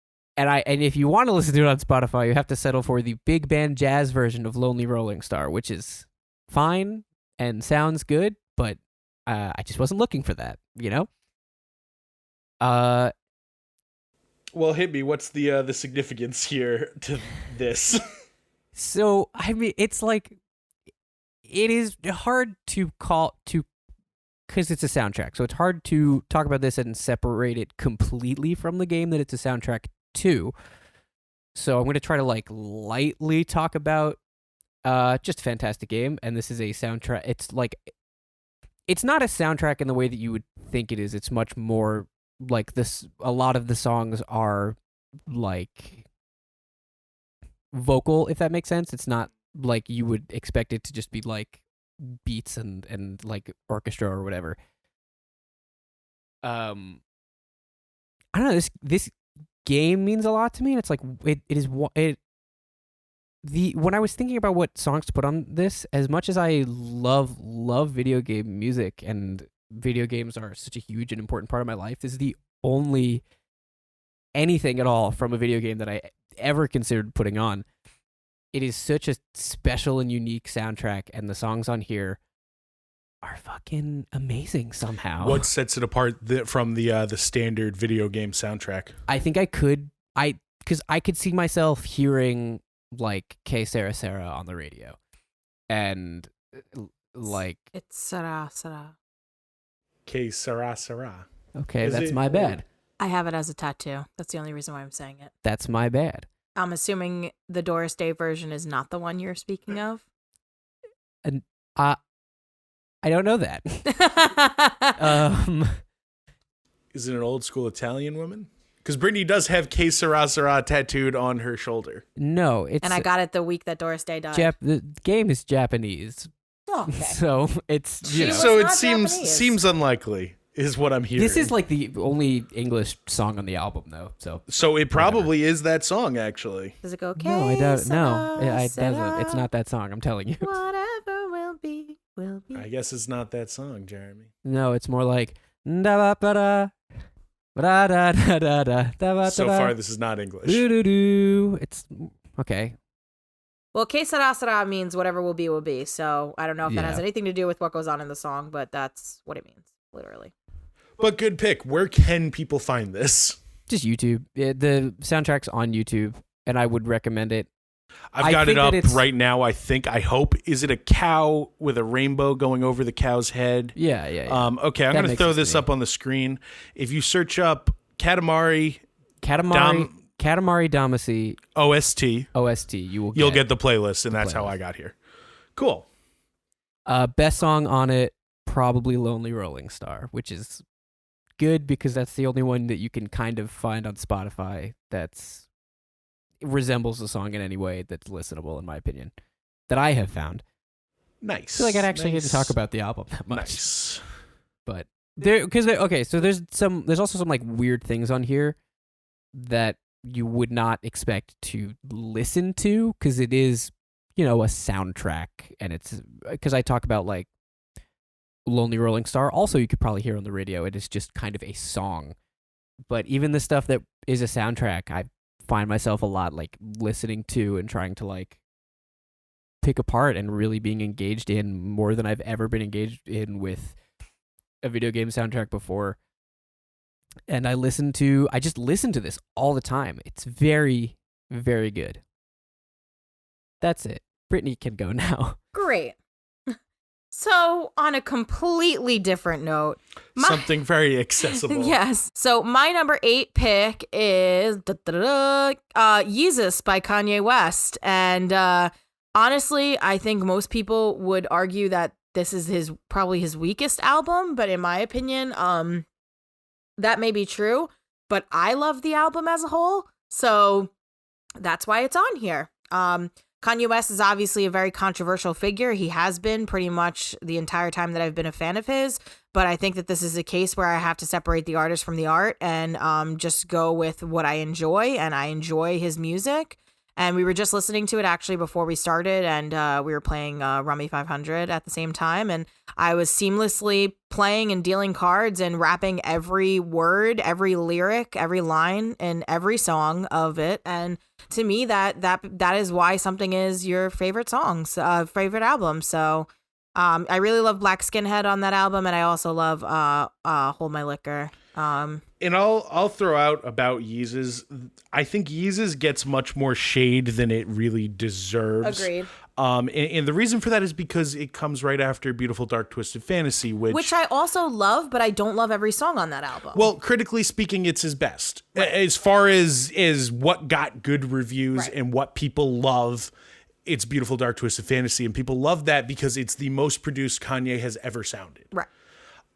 you want to listen to it on Spotify, you have to settle for the big band jazz version of Lonely Rolling Star, which is fine and sounds good, but I just wasn't looking for that, Well, hit me. What's the significance here to this? So, I mean, it's like, it is hard to because it's a soundtrack. So it's hard to talk about this and separate it completely from the game that it's a soundtrack to. So I'm going to try to like lightly talk about just a fantastic game. And this is a soundtrack. It's like, it's not a soundtrack in the way that you would think it is. It's much more like this. A lot of the songs are like vocal, if that makes sense. It's not like you would expect it to just be like beats and like orchestra or whatever. I don't know, this game means a lot to me, and it's like when I was thinking about what songs to put on this, as much as I love video game music and video games are such a huge and important part of my life, this is the only anything at all from a video game that I ever considered putting on. it is such a special and unique soundtrack, and the songs on here are fucking amazing somehow. What sets it apart from the standard video game soundtrack? I think because I could see myself hearing like "Que Sera Sera" on the radio, and like it's Sera Sera. Que Sera Sera. Okay, that's my bad. I have it as a tattoo. That's the only reason why I'm saying it. That's my bad. I'm assuming the Doris Day version is not the one you're speaking of. And I don't know that. Is it an old school Italian woman? Because Brittany does have Que Sera Sera tattooed on her shoulder. No, it's... And I got it the week that Doris Day died. The game is Japanese. Oh, okay. So it's... So it seems unlikely, is what I'm hearing. This is like the only English song on the album, though. So it probably is that song, actually. Does it go, okay? No, I don't. No, it doesn't. It's not that song, I'm telling you. Whatever will be, will be. I guess it's not that song, Jeremy. No, it's more like... Da-ba-ba-da. Da-da-da-da-da. So far, this is not English. It's okay. Well, que sera sera means whatever will be, will be. So I don't know if that has anything to do with what goes on in the song, but that's what it means, literally. But good pick. Where can people find this? Just YouTube. The soundtrack's on YouTube, and I would recommend it. I've got it up right now, I hope. Is it a cow with a rainbow going over the cow's head? Yeah. Okay, I'm going to throw this up on the screen. If you search up Katamari Damacy OST, you'll get the playlist, and that's how I got here. Cool. Best song on it, probably Lonely Rolling Star, which is good because that's the only one that you can kind of find on Spotify that's resembles the song in any way that's listenable, in my opinion, that I have found. Nice. I feel like I'd actually get to talk about the album that much. Nice. But so there's also some like weird things on here that you would not expect to listen to because it is, a soundtrack, and it's because I talk about like Lonely Rolling Star. Also, you could probably hear on the radio. It is just kind of a song, but even the stuff that is a soundtrack, I find myself a lot like listening to and trying to like pick apart and really being engaged in more than I've ever been engaged in with a video game soundtrack before. And I just listen to this all the time. It's very, very good. That's it. Brittany can go now. Great. So, on a completely different note, something very accessible. Yes. So, my number 8 pick is Yeezus by Kanye West. And honestly, I think most people would argue that this is probably his weakest album. But in my opinion, that may be true. But I love the album as a whole. So, that's why it's on here. Kanye West is obviously a very controversial figure. He has been pretty much the entire time that I've been a fan of his. But I think that this is a case where I have to separate the artist from the art and just go with what I enjoy. And I enjoy his music. And we were just listening to it actually before we started. And we were playing Rummy 500 at the same time. And I was seamlessly playing and dealing cards and rapping every word, every lyric, every line in every song of it. And to me, that is why something is your favorite songs, favorite album. So I really love Black Skinhead on that album, and I also love Hold My Liquor. And I'll throw out about Yeezus. I think Yeezus gets much more shade than it really deserves. Agreed. And the reason for that is because it comes right after Beautiful Dark Twisted Fantasy, which I also love, but I don't love every song on that album. Well, critically speaking, it's his best. Right. As far as what got good reviews and what people love, it's Beautiful Dark Twisted Fantasy, and people love that because it's the most produced Kanye has ever sounded. Right.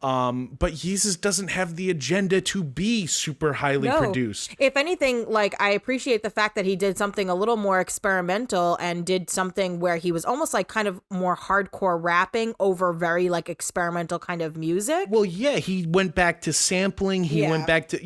But Yeezus doesn't have the agenda to be super highly produced. If anything, like, I appreciate the fact that he did something a little more experimental and did something where he was almost like kind of more hardcore rapping over very like experimental kind of music. Well, yeah, he went back to sampling. He went back to,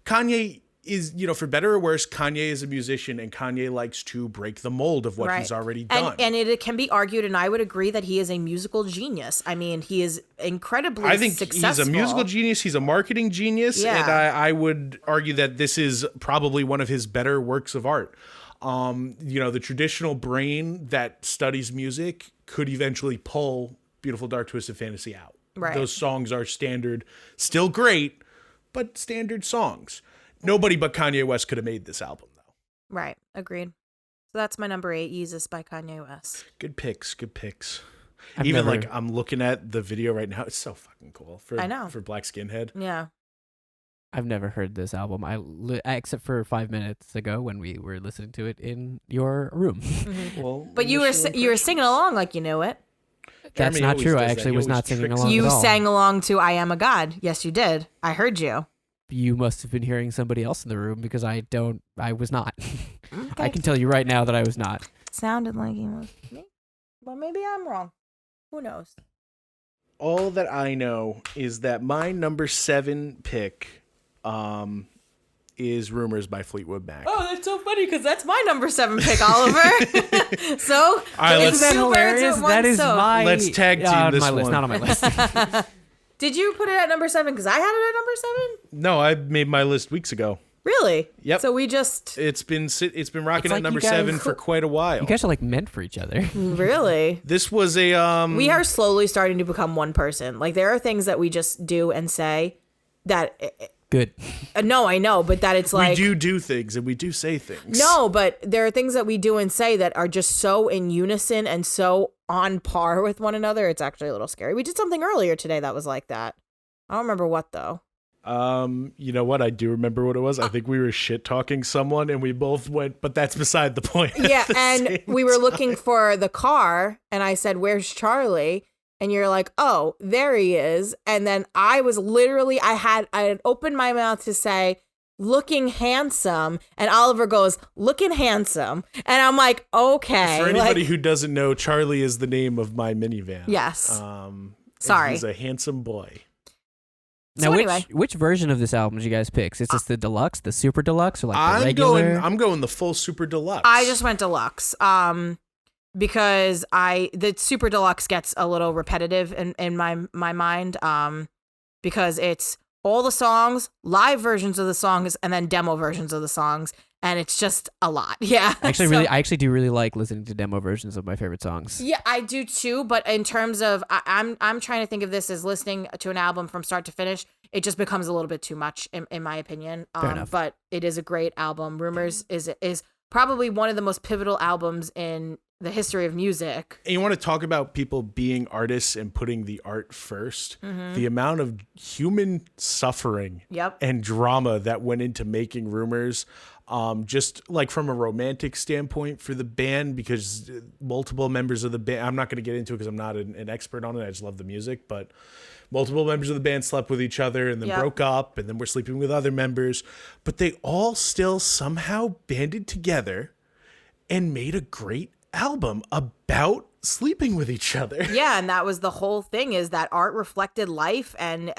Kanye is, for better or worse, Kanye is a musician, and Kanye likes to break the mold of what he's already done. And it can be argued, and I would agree, that he is a musical genius. I mean, he is incredibly successful. I think he's a musical genius. He's a marketing genius. Yeah. And I would argue that this is probably one of his better works of art. The traditional brain that studies music could eventually pull Beautiful Dark Twisted Fantasy out. Right. Those songs are standard, still great, but standard songs. Nobody but Kanye West could have made this album, though. Right. Agreed. So that's my number 8, Yeezus by Kanye West. Good picks. Good picks. I've I'm looking at the video right now. It's so fucking cool. I know. For Black Skinhead. Yeah. I've never heard this album. Except for 5 minutes ago when we were listening to it in your room. Mm-hmm. Well, but you were singing along like you knew it. That's Jeremy not always true. I does actually that. He was always not singing tricks along You at all. sang along to I Am a God. Yes, you did. I heard you. You must have been hearing somebody else in the room because I was not. Okay. I can tell you right now that I was not. Sounded like he was me. But maybe I'm wrong. Who knows? All that I know is that my number 7 pick is Rumors by Fleetwood Mac. Oh, that's so funny because that's my number 7 pick, Oliver. So, All right, it's Isn't that two birds hilarious? with one That is stone. my. Let's tag team on this my list, one. not on my list. Did you put it at number 7? Because I had it at number 7. No, I made my list weeks ago. Really? Yep. So we just It's been rocking like at number you guys- 7 for quite a while. You guys are like meant for each other. really. This was a We are slowly starting to become one person. Like there are things that we just do and say that Good. no, I know, but that it's like we do things and we do say things. no, but there are things that we do and say that are just so in unison and so on par with one another. It's actually a little scary. We did something earlier today that was like that. I don't remember what though. You know what? I do remember what it was. I think we were shit talking someone and we both went, but that's beside the point. Yeah, at the and same we were time. looking for the car, and I said, "Where's Charlie?" And you're like, "Oh, there he is." And then I was literally, I had opened my mouth to say, "Looking handsome," and Oliver goes, "Looking handsome," and I'm like, "Okay." For anybody like, who doesn't know, Charlie is the name of my minivan. yes. And Sorry. he's a handsome boy. Now, So anyway. which version of this album did you guys pick? Is this the deluxe, the super deluxe, or like the regular? I'm going the full super deluxe. I just went deluxe. Because the super deluxe gets a little repetitive in my mind. Because it's all the songs, live versions of the songs, and then demo versions of the songs, and it's just a lot. Yeah. I actually do really like listening to demo versions of my favorite songs. Yeah, I do too. But in terms of, I'm trying to think of this as listening to an album from start to finish. It just becomes a little bit too much, in my opinion. Fair enough. But it is a great album. Rumors is probably one of the most pivotal albums in the history of music. And you want to talk about people being artists and putting the art first. The amount of human suffering Yep. and drama that went into making Rumors, just like from a romantic standpoint for the band, because multiple members of the band, I'm not going to get into it because I'm not an expert on it. I just love the music, but multiple members of the band slept with each other and then Yep. broke up and then were sleeping with other members, but they all still somehow banded together and made a great album about sleeping with each other. Yeah, and that was the whole thing, is that art reflected life, and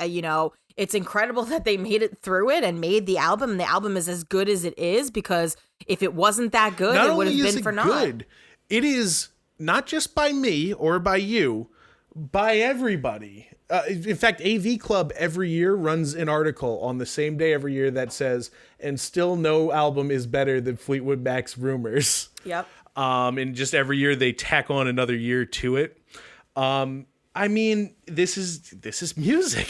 it's incredible that they made it through it and made the album. The album is as good as it is because if it wasn't that good, Not it would only have is been it for naught. good, it is not just by me or by you, by everybody. In fact, AV Club every year runs an article on the same day every year that says, and still no album is better than Fleetwood Mac's Rumors. Yep. And just every year they tack on another year to it. I mean, this is music.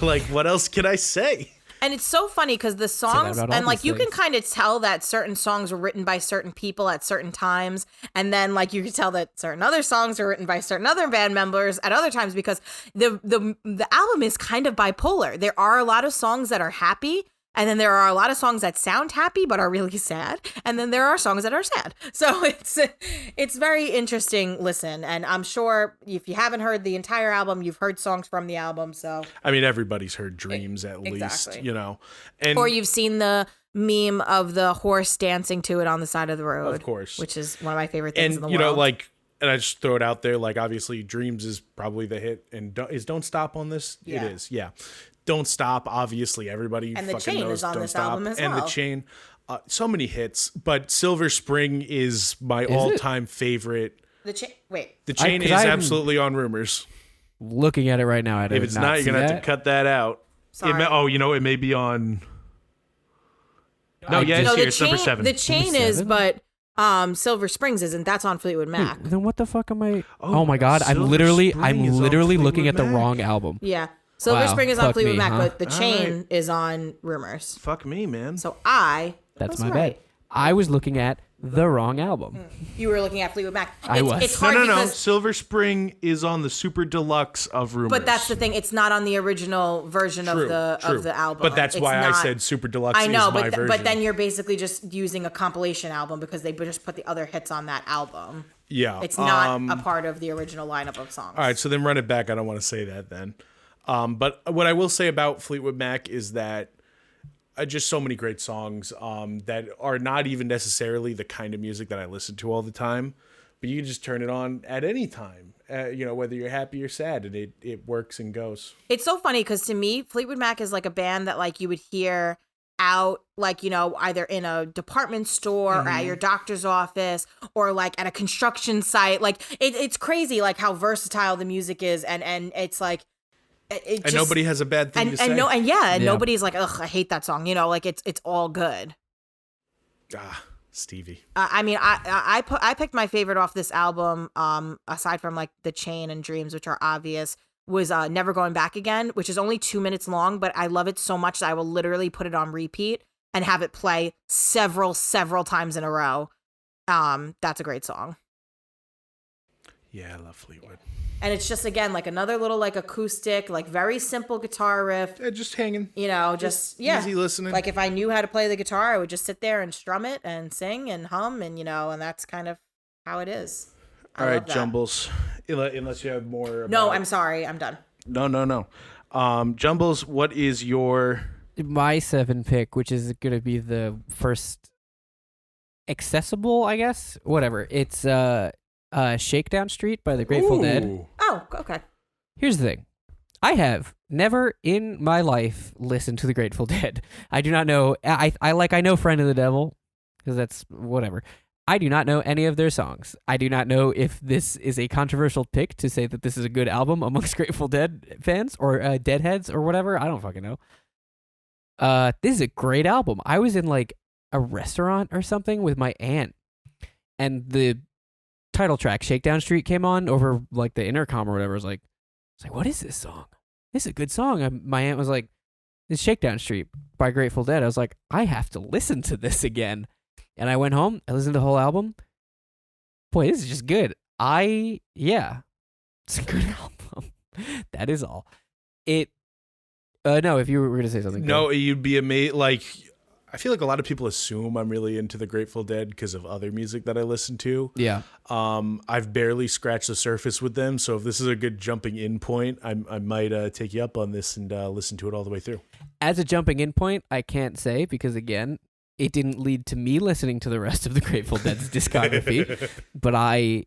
Like, what else can I say? And it's so funny because the songs, about all and like these you can things. kind of tell that certain songs were written by certain people at certain times, and then like you can tell that certain other songs are written by certain other band members at other times, because the album is kind of bipolar. There are a lot of songs that are happy, and then there are a lot of songs that sound happy but are really sad, and then there are songs that are sad. So it's very interesting listen, and I'm sure if you haven't heard the entire album, you've heard songs from the album. So I mean, everybody's heard Dreams at Exactly. least, and or you've seen the meme of the horse dancing to it on the side of the road, of course, which is one of my favorite things and in the world. and I just throw it out there, like, obviously Dreams is probably the hit, and Don't Stop on this. Yeah. It is, yeah. Don't Stop, obviously everybody And The fucking Chain knows is on Don't this Stop. album as And well. The Chain, so many hits, but Silver Spring is my it? all-time favorite. Wait, The Chain 'cause is I haven't- absolutely on Rumors. Looking at it right now, I don't. If it's not, you're gonna have to cut that out. Sorry. It may be on. No, I yeah, just- it's no, here. It's number 7. The Chain Number is, 7? but Silver Springs isn't. That's on Fleetwood Mac. Wait, then what the fuck am I? Oh my god, I'm literally looking at the wrong album. Yeah. Silver Spring is on Fleetwood Mac, but The Chain right. is on Rumors. Fuck me, man. So That's my bad. I was looking at the wrong album. You were looking at Fleetwood Mac. I was. It's hard No. Silver Spring is on the Super Deluxe of Rumors. But that's the thing. It's not on the original version of the album. But that's why I said Super Deluxe. I know, is my version. but then you're basically just using a compilation album because they just put the other hits on that album. Yeah, it's not a part of the original lineup of songs. All right, so then run it back. I don't want to say that then. But what I will say about Fleetwood Mac is that just so many great songs that are not even necessarily the kind of music that I listen to all the time, but you can just turn it on at any time, whether you're happy or sad, and it works and goes. It's so funny because to me, Fleetwood Mac is like a band that like you would hear out like, either in a department store or at your doctor's office or like at a construction site. Like it's crazy like how versatile the music is and it's like and nobody has a bad thing to say. Nobody's like, ugh, I hate that song. Like it's all good. Stevie. I picked my favorite off this album. Aside from like The Chain and Dreams, which are obvious, was Never Going Back Again, which is only 2 minutes long, but I love it so much that I will literally put it on repeat and have it play several times in a row. That's a great song. Yeah, I love Fleetwood. And it's just, again, like another little like acoustic, like very simple guitar riff. Just hanging. Easy listening. Like if I knew how to play the guitar, I would just sit there and strum it and sing and hum and, and that's kind of how it is. All right, Jumbles. Unless you have more. No, I'm sorry. I'm done. No. Jumbles, what is your... My 7 pick, which is going to be the first accessible, I guess? Whatever. It's... Shakedown Street by the Grateful Dead. Oh, okay. Here's the thing. I have never in my life listened to the Grateful Dead. I do not know. I know Friend of the Devil because that's whatever. I do not know any of their songs. I do not know if this is a controversial pick to say that this is a good album amongst Grateful Dead fans or Deadheads or whatever. I don't fucking know. This is a great album. I was in like a restaurant or something with my aunt and the title track Shakedown Street came on over like the intercom or whatever. I was like, what is this song? This is a good song. My aunt was like, it's Shakedown Street by Grateful Dead. I was like, I have to listen to this again. And I went home, I listened to the whole album. Boy, this is just good. It's a good album. That is all. No, if you were going to say something. No, you'd be amazed. Like, I feel like a lot of people assume I'm really into the Grateful Dead because of other music that I listen to. Yeah. I've barely scratched the surface with them, so if this is a good jumping in point, I might take you up on this and listen to it all the way through. As a jumping in point, I can't say because, again, it didn't lead to me listening to the rest of the Grateful Dead's discography, but I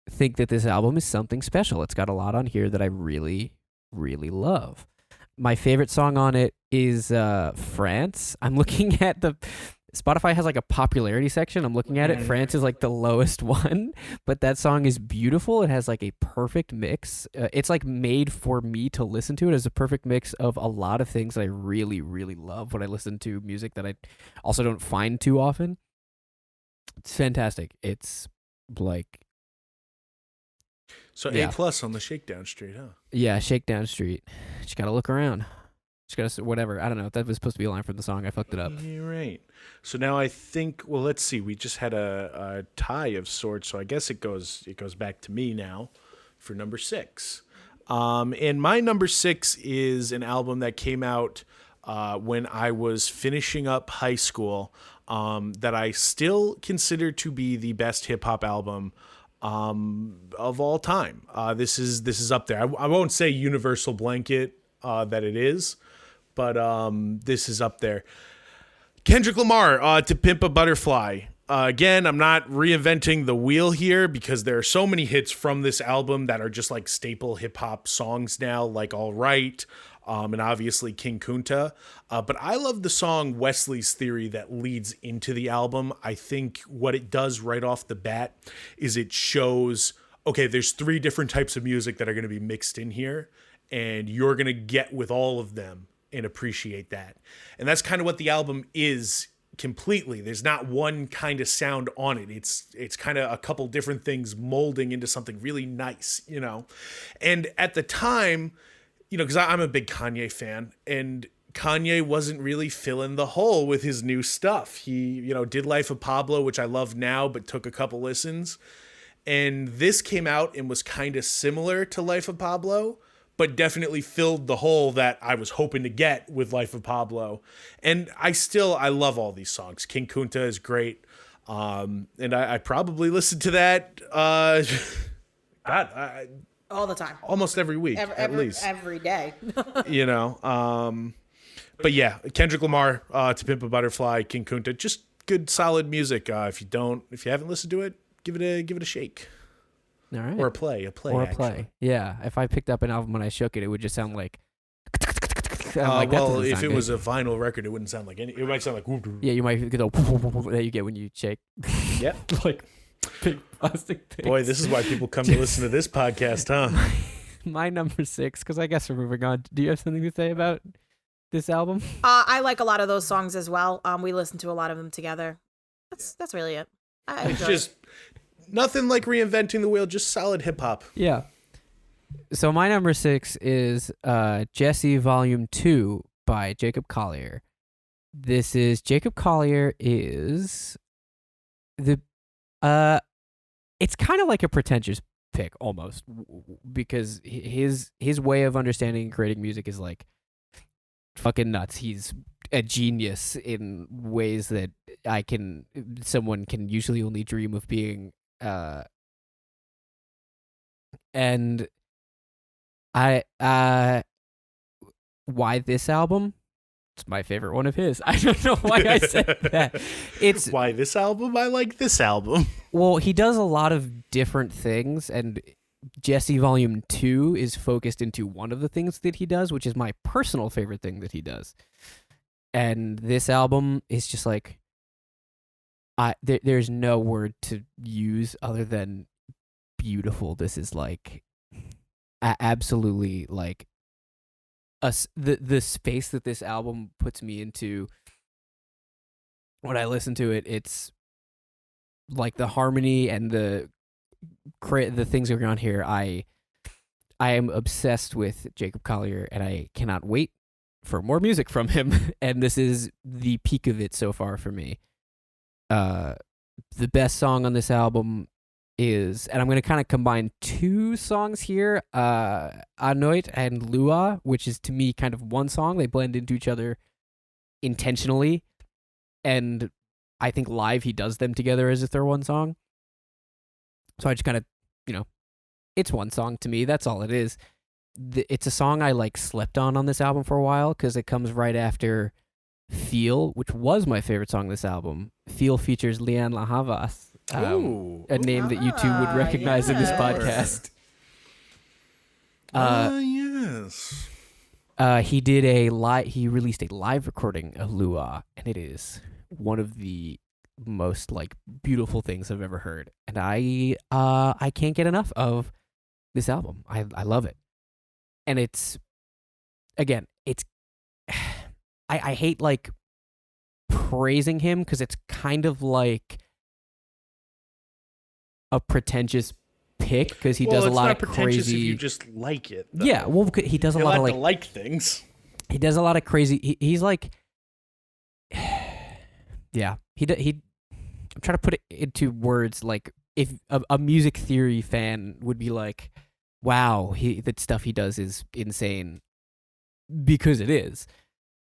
think that this album is something special. It's got a lot on here that I really, really love. My favorite song on it is France. I'm looking at Spotify has like a popularity section. I'm looking at it. France is like the lowest one, but that song is beautiful. It has like a perfect mix. It's like made for me to listen to. It has a perfect mix of a lot of things that I really, really love when I listen to music that I also don't find too often. It's fantastic. It's like... So A+ on the Shakedown Street, huh? Yeah, Shakedown Street. Just gotta look around. Just gotta whatever. I don't know. That was supposed to be a line from the song. I fucked it up. You're right. So now I think. Well, let's see. We just had a tie of sorts. So I guess it goes back to me now for number 6. And my number 6 is an album that came out when I was finishing up high school. That I still consider to be the best hip hop album of all time. This is up there. I won't say universal blanket that it is, but this is up there. Kendrick Lamar, To Pimp a Butterfly. Again, I'm not reinventing the wheel here because there are so many hits from this album that are just like staple hip hop songs now, like All Right, and obviously King Kunta. But I love the song Wesley's Theory that leads into the album. I think what it does right off the bat is it shows, okay, there's 3 different types of music that are going to be mixed in here, and you're going to get with all of them and appreciate that. And that's kind of what the album is completely. There's not one kind of sound on it. It's kind of a couple different things molding into something really nice, you know. And at the time, you know, because I'm a big Kanye fan, and Kanye wasn't really filling the hole with his new stuff. He, you know, did Life of Pablo, which I love now, but took a couple listens. And this came out and was kind of similar to Life of Pablo, but definitely filled the hole that I was hoping to get with Life of Pablo. And I love all these songs. King Kunta is great. And I probably listen to that, all the time. Almost every week, at least. Every day. You know, but yeah, Kendrick Lamar, To Pimp a Butterfly, King Kunta, just good, solid music. If you haven't listened to it, give it a shake. All right. Or a play. Yeah. If I picked up an album and I shook it, it would just sound like. Well, if it was a vinyl record, it wouldn't sound like any. It might sound like. Yeah, you might get that you get when you shake. Yeah, like big plastic things. Boy, this is why people come to listen to this podcast, huh? My number 6, because I guess we're moving on. Do you have something to say about this album? I like a lot of those songs as well. We listen to a lot of them together. That's really it. It's just nothing like reinventing the wheel, just solid hip hop. Yeah. So my number 6 is Djesse Volume 2 by Jacob Collier. This is Jacob Collier is the it's kind of like a pretentious pick almost, because his way of understanding and creating music is like fucking nuts. He's a genius in ways that someone can usually only dream of being, and why this album? It's my favorite one of his. I don't know why I said that. It's why this album? I like this album. Well, he does a lot of different things, and Djesse Volume 2 is focused into one of the things that he does, which is my personal favorite thing that he does. And this album is just like, there's no word to use other than beautiful. This is like absolutely like the space that this album puts me into. When I listen to it, it's like the harmony and the things going on here. I am obsessed with Jacob Collier, and I cannot wait for more music from him. And this is the peak of it so far for me. The best song on this album is, and I'm going to kind of combine two songs here, Anoit and Lua, which is to me kind of one song. They blend into each other intentionally, and I think live he does them together as if they're one song. So I just kind of, it's one song to me. That's all it is. It's a song I like slept on this album for a while because it comes right after Feel, which was my favorite song this album. Feel features Lianne La Havas. A name that you two would recognize in this podcast. Yes. He released a live recording of Lua, and it is one of the most like beautiful things I've ever heard. And I can't get enough of this album. I love it. And it's I hate like praising him because it's kind of like a pretentious pick because he does a lot of crazy. If you just like it, though. Yeah. Well, he does a lot of like things. He does a lot of crazy. He's like, yeah. I'm trying to put it into words like if a music theory fan would be like, wow, the stuff he does is insane, because it is.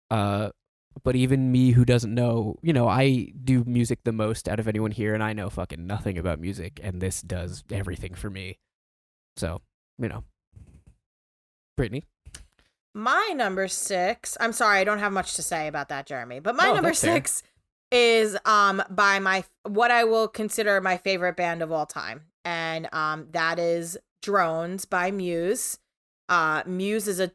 But even me who doesn't know, I do music the most out of anyone here, and I know fucking nothing about music, and this does everything for me. So, Brittany? My number 6, I'm sorry, I don't have much to say about that, Jeremy, but my number 6 is by what I will consider my favorite band of all time, and that is Drones by Muse. Muse is an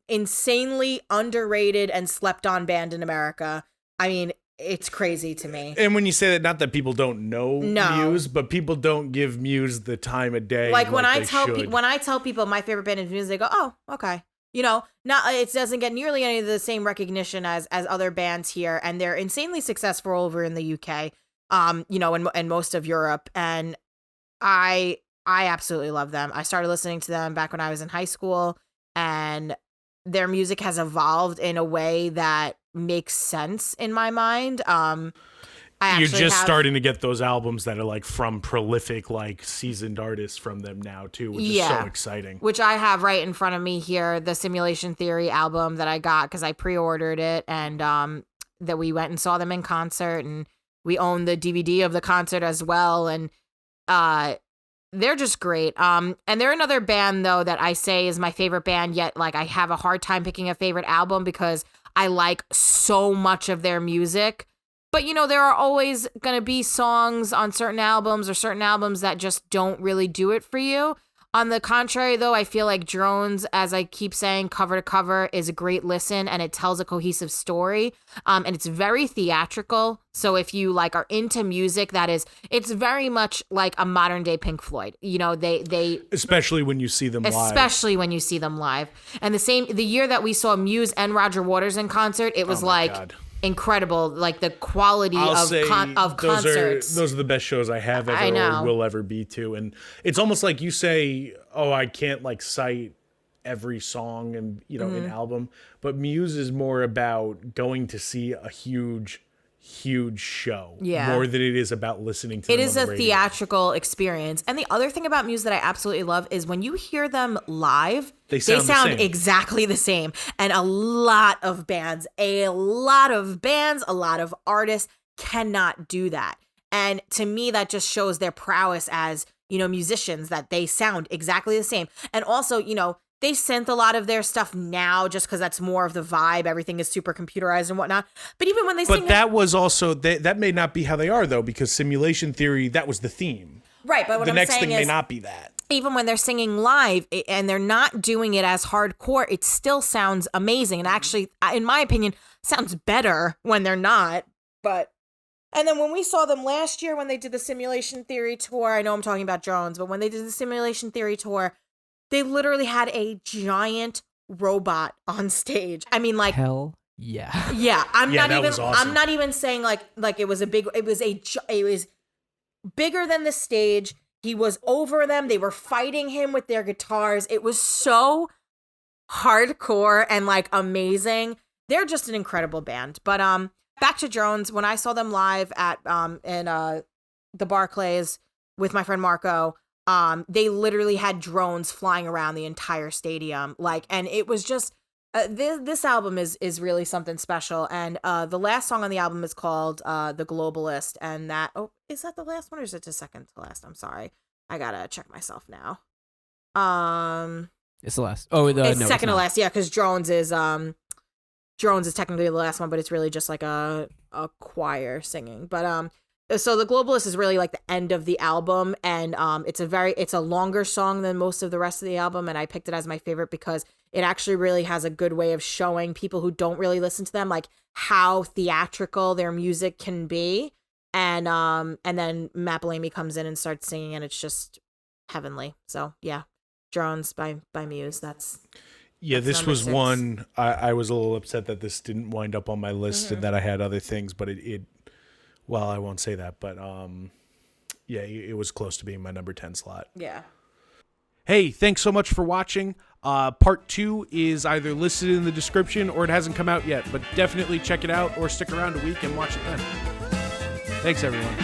insanely underrated and slept on band in America. I mean, it's crazy to me. And when you say that, not that people don't know Muse, but people don't give Muse the time of day. Like when I tell people my favorite band is Muse, they go, "Oh, okay." not it doesn't get nearly any of the same recognition as other bands here, and they're insanely successful over in the UK, and most of Europe, and I absolutely love them. I started listening to them back when I was in high school, and their music has evolved in a way that makes sense in my mind. You're just starting to get those albums that are like from prolific, like seasoned artists from them now too, which is so exciting. Which I have right in front of me here, the Simulation Theory album that I got because I pre-ordered it, and that we went and saw them in concert, and we own the DVD of the concert as well, and they're just great. And they're another band though that I say is my favorite band, yet like I have a hard time picking a favorite album because I like so much of their music. But, there are always going to be songs on certain albums or certain albums that just don't really do it for you. On the contrary, though, I feel like Drones, as I keep saying, cover to cover, is a great listen, and it tells a cohesive story. And it's very theatrical. So if you are into music, it's very much like a modern day Pink Floyd. They especially when you see them live. Especially when you see them live. And the year that we saw Muse and Roger Waters in concert, it was God. Incredible, like the quality of concerts. Those are the best shows I have ever or will ever be to. And it's almost like you say, I can't cite every song and an album, but Muse is more about going to see a huge show more than it is about listening to them. It is a theatrical experience. And the other thing about Muse that I absolutely love is when you hear them live, they sound exactly the same. And a lot of artists cannot do that. And to me, that just shows their prowess as, musicians, that they sound exactly the same. And also, they synth a lot of their stuff now just because that's more of the vibe. Everything is super computerized and whatnot. But even when they sing... But that was also... That may not be how they are, though, because Simulation Theory, that was the theme. Right, but what I'm saying is... The next thing may not be that. Even when they're singing live and they're not doing it as hardcore, it still sounds amazing. And actually, in my opinion, sounds better when they're not. But... And then when we saw them last year when they did the Simulation Theory tour... I know I'm talking about Drones, but when they did the Simulation Theory tour... They literally had a giant robot on stage. I mean, hell yeah. Yeah, I'm not even saying like it was bigger than the stage. He was over them. They were fighting him with their guitars. It was so hardcore and amazing. They're just an incredible band. But back to Drones. When I saw them live at in the Barclays with my friend Marco, they literally had drones flying around the entire stadium. And it was just, this album is really something special. And the last song on the album is called The Globalist. And is that the last one or is it the second to last? I'm sorry. I gotta check myself now. It's the last. It's second to last. Yeah, because Drones is technically the last one, but it's really just like a choir singing. But so The Globalist is really the end of the album, and it's a longer song than most of the rest of the album, and I picked it as my favorite because it actually really has a good way of showing people who don't really listen to them how theatrical their music can be, and then Matt Bellamy comes in and starts singing, and it's just heavenly. So yeah, Drones by Muse. That's this was 6. One I was a little upset that this didn't wind up on my list and that I had other things, but it well, I won't say that, but it was close to being my number 10 slot. Yeah. Hey, thanks so much for watching. Part 2 is either listed in the description or it hasn't come out yet, but definitely check it out or stick around a week and watch it then. Thanks, everyone.